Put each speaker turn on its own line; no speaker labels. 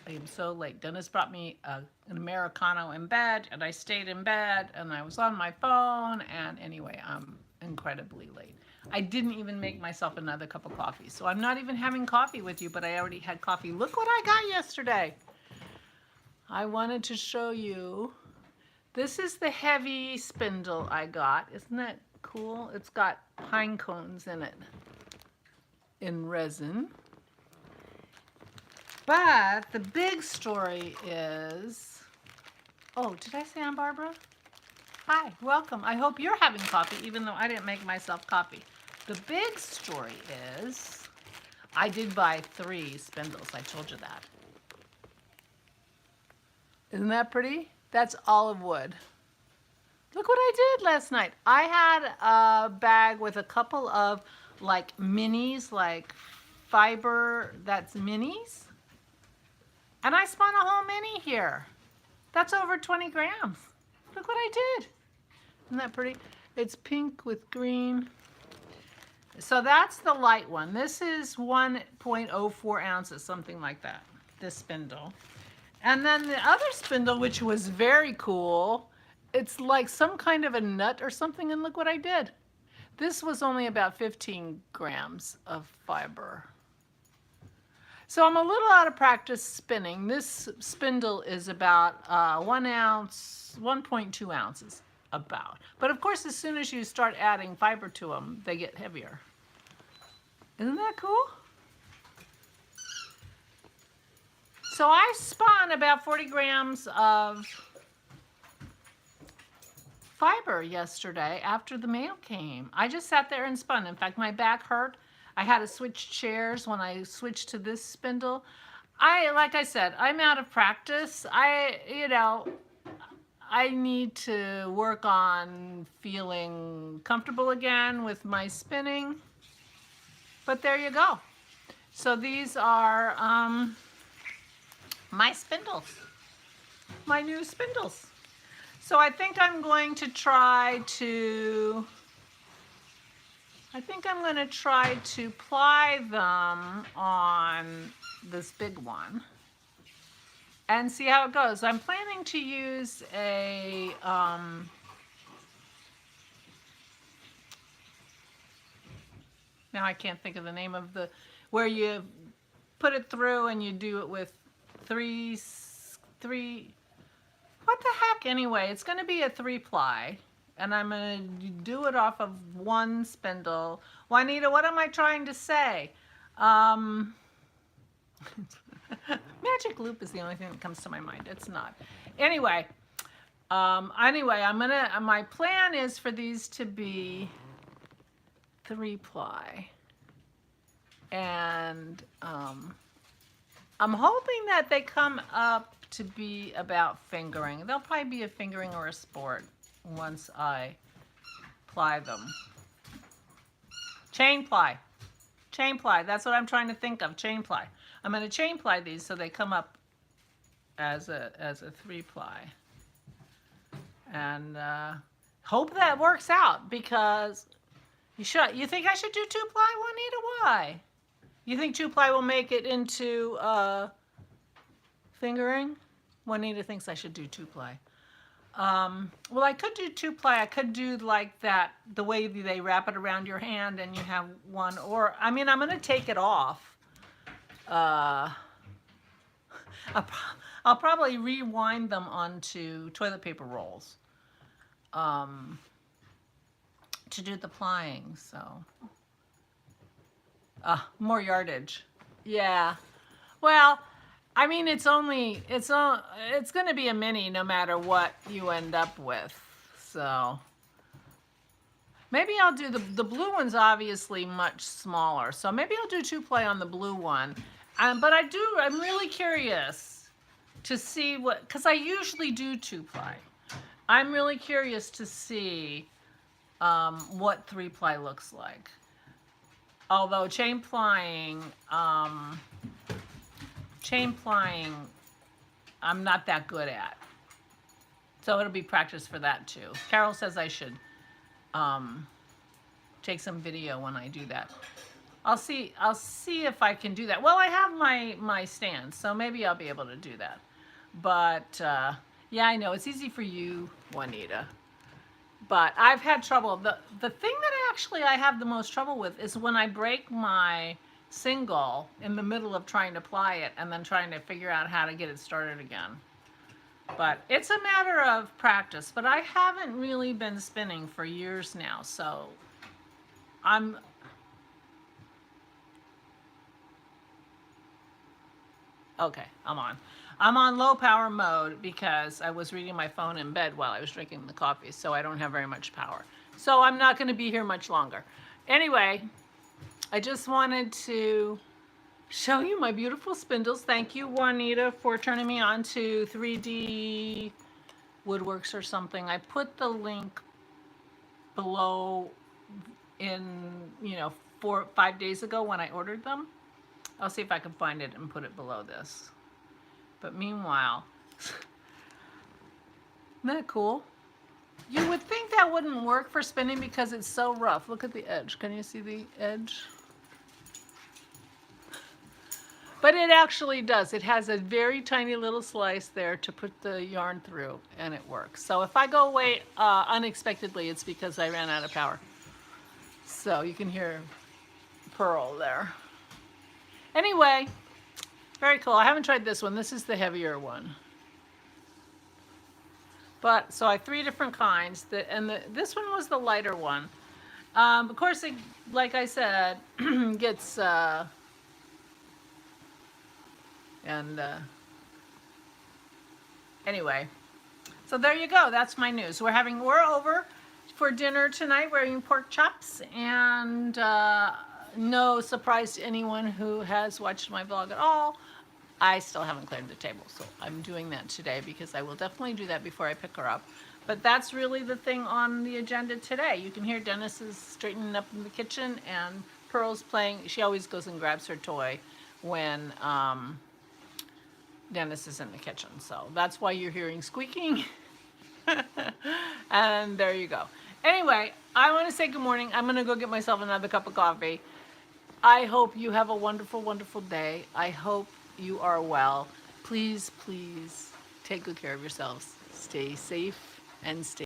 I am so late. Dennis brought me an Americano in bed, and I stayed in bed, and I was on my phone, and anyway, I'm incredibly late. I didn't even make myself another cup of coffee, so I'm not even having coffee with you, but I already had coffee. Look what I got yesterday. I wanted to show you. This is the heavy spindle I got. Isn't that cool? It's got pine cones in it in resin. But the big story is, oh, did I say I'm Barbara? Hi, welcome. I hope you're having coffee, even though I didn't make myself coffee. The big story is, I did buy 3 spindles. I told you that. Isn't that pretty? That's olive wood. Look what I did last night. I had a bag with a couple of like minis, like fiber that's minis. And I spun a whole mini here. That's over 20 grams. Look what I did. Isn't that pretty? It's pink with green. So that's the light one. This is 1.04 ounces, something like that, this spindle. And then the other spindle, which was very cool, it's like some kind of a nut or something, and look what I did. This was only about 15 grams of fiber. So I'm a little out of practice spinning. This spindle is about 1 ounce, 1.2 ounces about. But of course, as soon as you start adding fiber to them, they get heavier. Isn't that cool? So I spun about 40 grams of fiber yesterday after the mail came. I just sat there and spun. In fact, my back hurt. I had to switch chairs when I switched to this spindle. Like I said, I'm out of practice. I need to work on feeling comfortable again with my spinning. But there you go. So these are my spindles, my new spindles. So I think I'm going to try to ply them on this big one and see how it goes. I'm planning to use a now I can't think of the name of where you put it through and you do it with three, what the heck, anyway, it's going to be a 3-ply, and I'm going to do it off of 1 spindle. Juanita, what am I trying to say? Magic loop is the only thing that comes to my mind. It's not. Anyway, my plan is for these to be 3-ply, and I'm hoping that they come up to be about fingering. They'll probably be a fingering or a sport once I ply them. Chain ply. Chain ply. That's what I'm trying to think of. Chain ply. I'm going to chain ply these so they come up as a 3-ply. And hope that works out, because you think I should do 2-ply, Juanita? Why? You think 2-ply will make it into fingering? Juanita thinks I should do 2-ply. Well, I could do 2-ply. I could do like that, the way they wrap it around your hand and you have one. Or, I mean, I'm going to take it off. I'll probably rewind them onto toilet paper rolls to do the plying. So, more yardage. Yeah. Well, I mean, it's going to be a mini no matter what you end up with. So maybe I'll do the blue one's obviously much smaller. So maybe I'll do 2-ply on the blue one. But I'm really curious to see because I usually do 2-ply. I'm really curious to see what 3-ply looks like. Although chain plying, I'm not that good at. So it'll be practice for that too. Carol says I should take some video when I do that. I'll see if I can do that. Well, I have my stand, so maybe I'll be able to do that. But yeah, I know it's easy for you, Juanita. But I've had trouble. The thing that I have the most trouble with is when I break my single in the middle of trying to ply it and then trying to figure out how to get it started again. But it's a matter of practice. But I haven't really been spinning for years now, so I'm okay, I'm on low power mode because I was reading my phone in bed while I was drinking the coffee, so I don't have very much power. So I'm not going to be here much longer. Anyway, I just wanted to show you my beautiful spindles. Thank you, Juanita, for turning me on to 3D Woodworks or something. I put the link below in, 5 days ago when I ordered them. I'll see if I can find it and put it below this. But meanwhile, isn't that cool? You would think that wouldn't work for spinning because it's so rough. Look at the edge. Can you see the edge? But it actually does. It has a very tiny little slice there to put the yarn through, and it works. So if I go away unexpectedly, it's because I ran out of power. So you can hear Pearl there. Anyway, very cool. I haven't tried this one. This is the heavier one. But so I have 3 different kinds. This one was the lighter one. Of course, it, like I said, gets anyway. So there you go. That's my news. We're over for dinner tonight. We're eating pork chops, and no surprise to anyone who has watched my vlog at all, I still haven't cleared the table, so I'm doing that today because I will definitely do that before I pick her up. But that's really the thing on the agenda today. You can hear Dennis is straightening up in the kitchen, and Pearl's playing. She always goes and grabs her toy when Dennis is in the kitchen, so that's why you're hearing squeaking. And there you go. Anyway, I want to say good morning. I'm going to go get myself another cup of coffee. I hope you have a wonderful, wonderful day. I hope you are well. Please, please take good care of yourselves. Stay safe and stay